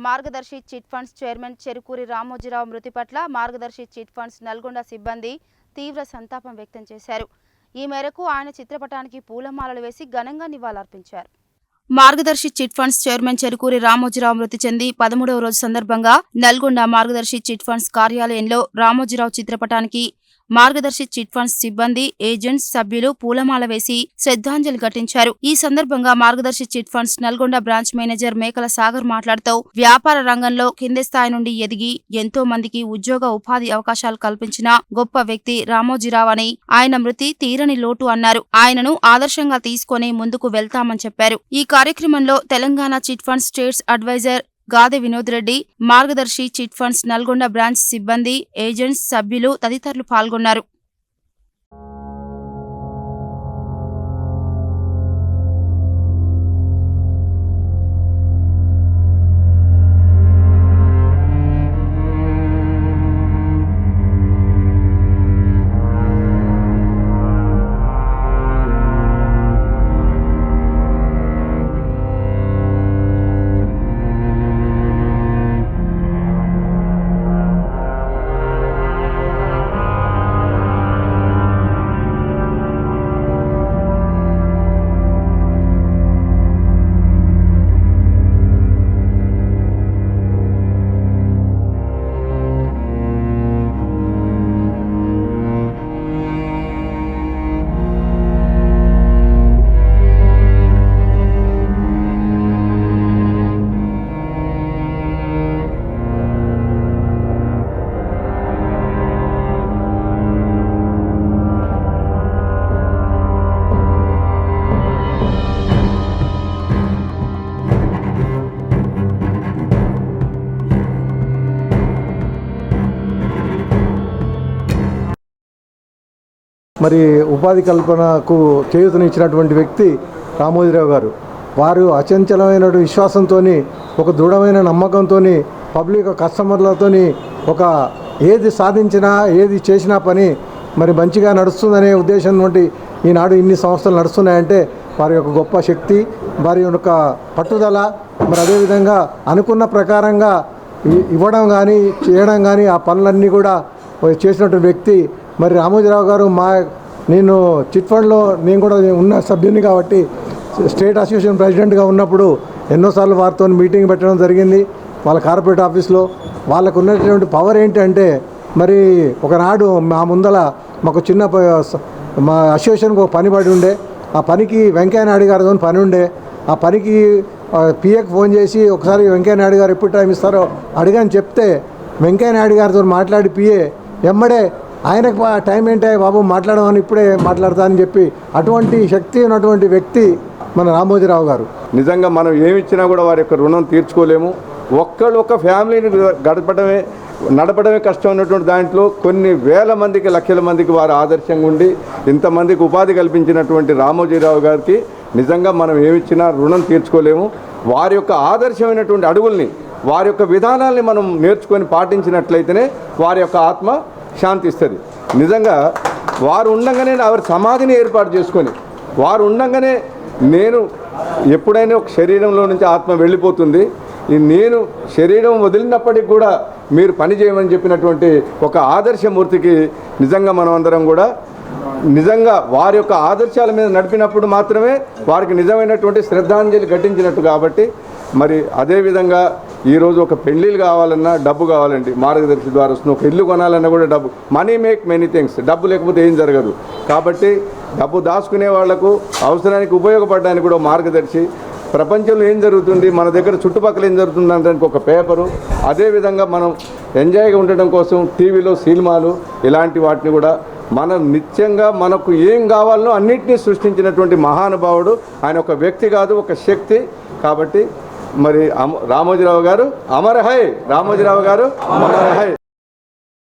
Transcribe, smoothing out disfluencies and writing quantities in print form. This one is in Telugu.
మార్గదర్శి chit funds chairman Cherukuri Ramoji Rao మృతి పట్ల మార్గదర్శి చిట్ ఫండ్స్ నల్గొండ సిబ్బంది తీవ్ర సంతాపం వ్యక్తం చేశారు. ఈ మేరకు ఆయన చిత్రపటానికి పూలమాలలు వేసి ఘనంగా నివాళులర్పించారు. మార్గదర్శి chit funds chairman Cherukuri Ramoji Rao మృతి చెంది 13వ రోజు సందర్భంగా నల్గొండ మార్గదర్శి చిట్ ఫండ్స్ కార్యాలయంలో రామోజీరావు చిత్రపటానికి మార్గదర్శి చిట్ ఫండ్స్ సిబ్బంది, ఏజెంట్స్, సభ్యులు పూలమాల వేసి శ్రద్ధాంజలి ఘటించారు. ఈ సందర్భంగా మార్గదర్శి chit funds Nalgonda branch manager మేకల సాగర్ మాట్లాడుతూ వ్యాపార రంగంలో కింది స్థాయి నుండి ఎదిగి ఎంతో మందికి ఉద్యోగ ఉపాధి అవకాశాలు కల్పించిన గొప్ప వ్యక్తి రామోజీరావు అని, ఆయన మృతి తీరని లోటు అన్నారు. ఆయనను ఆదర్శంగా తీసుకొని ముందుకు వెళ్తామని చెప్పారు. ఈ కార్యక్రమంలో Telangana chit funds states adviser Gade Vinod Reddy, Margadarsi chit funds Nalgonda branch సిబ్బంది, ఏజెంట్స్, సభ్యులు తదితరులు పాల్గొన్నారు. మరి ఉపాధి కల్పనకు చేయూతనిచ్చినటువంటి వ్యక్తి రామోజీరావు గారు. వారు అచంచలమైన విశ్వాసంతో, ఒక దృఢమైన నమ్మకంతో, పబ్లిక్ కస్టమర్లతో ఒక ఏది సాధించినా ఏది చేసినా పని మరి మంచిగా నడుస్తుందనే ఉద్దేశం నుండి ఈనాడు ఇన్ని సంస్థలు నడుస్తున్నాయంటే వారి యొక్క గొప్ప శక్తి, వారి యొక్క పట్టుదల, మరి అదేవిధంగా అనుకున్న ప్రకారంగా ఇవ్వడం కానీ చేయడం కానీ ఆ పనులన్నీ కూడా చేసినటువంటి వ్యక్తి మరి రామోజీరావు గారు. నేను చిట్ ఫండ్లో నేను కూడా ఉన్న సభ్యుని కాబట్టి స్టేట్ అసోసియేషన్ ప్రెసిడెంట్గా ఉన్నప్పుడు ఎన్నోసార్లు వారితో మీటింగ్ పెట్టడం జరిగింది వాళ్ళ కార్పొరేట్ ఆఫీస్లో. వాళ్ళకు ఉన్నటువంటి పవర్ ఏంటంటే మరి ఒకనాడు మా ముందల మాకు చిన్న మా అసోసియేషన్కి ఒక పని పడి ఉండే, ఆ పనికి వెంకయ్య నాయుడు గారితో పని ఉండే. ఆ పనికి పిఏకి ఫోన్ చేసి ఒకసారి వెంకయ్య నాయుడు గారు ఎప్పుడు టైం ఇస్తారో అడిగని చెప్తే వెంకయ్య నాయుడు గారితో మాట్లాడి పిఏ ఎమ్మడే ఆయనకు టైం ఏంటే బాబు మాట్లాడమని ఇప్పుడే మాట్లాడతా అని చెప్పి అటువంటి శక్తి ఉన్నటువంటి వ్యక్తి మన రామోజీరావు గారు. నిజంగా మనం ఏమిచ్చినా కూడా వారి యొక్క రుణం తీర్చుకోలేము. ఒక్క ఫ్యామిలీని నడపడమే కష్టం ఉన్నటువంటి దాంట్లో కొన్ని వేల మందికి, లక్షల మందికి వారు ఆదర్శంగా ఉండి ఇంతమందికి ఉపాధి కల్పించినటువంటి రామోజీరావు గారికి నిజంగా మనం ఏమిచ్చినా రుణం తీర్చుకోలేము. వారి యొక్క ఆదర్శమైనటువంటి అడుగుల్ని, వారి యొక్క విధానాల్ని మనం నేర్చుకొని పాటించినట్లయితేనే వారి యొక్క ఆత్మ శాంతిస్తుంది. నిజంగా వారు ఉండగానే వారి సమాధిని ఏర్పాటు చేసుకొని, వారు ఉండగానే నేను ఎప్పుడైనా ఒక శరీరంలో నుంచి ఆత్మ వెళ్ళిపోతుంది, నేను శరీరం వదిలినప్పటికి కూడా మీరు పని చేయమని చెప్పినటువంటి ఒక ఆదర్శమూర్తికి నిజంగా మనం అందరం కూడా నిజంగా వారి యొక్క ఆదర్శాల మీద నడిపినప్పుడు మాత్రమే వారికి నిజమైనటువంటి శ్రద్ధాంజలి ఘటించినట్టు. కాబట్టి మరి అదేవిధంగా ఈరోజు ఒక పెళ్ళిళ్ళు కావాలన్నా డబ్బు కావాలండి, మార్గదర్శి ద్వారా వస్తుంది. ఒక ఇల్లు కొనాలన్నా కూడా డబ్బు. Money make many things. డబ్బు లేకపోతే ఏం జరగదు. కాబట్టి డబ్బు దాచుకునే వాళ్లకు అవసరానికి ఉపయోగపడడానికి కూడా మార్గదర్శి. ప్రపంచంలో ఏం జరుగుతుంది, మన దగ్గర చుట్టుపక్కల ఏం జరుగుతుంది అనడానికి ఒక పేపరు. అదేవిధంగా మనం ఎంజాయ్గా ఉండటం కోసం టీవీలో సినిమాలు ఇలాంటి వాటిని కూడా మనం నిత్యంగా మనకు ఏం కావాలనో అన్నింటినీ సృష్టించినటువంటి మహానుభావుడు ఆయన. ఒక వ్యక్తి కాదు, ఒక శక్తి. కాబట్టి మరి రామోజీరావు గారు అమర్ హై, రామోజీరావు గారు అమర్ హై.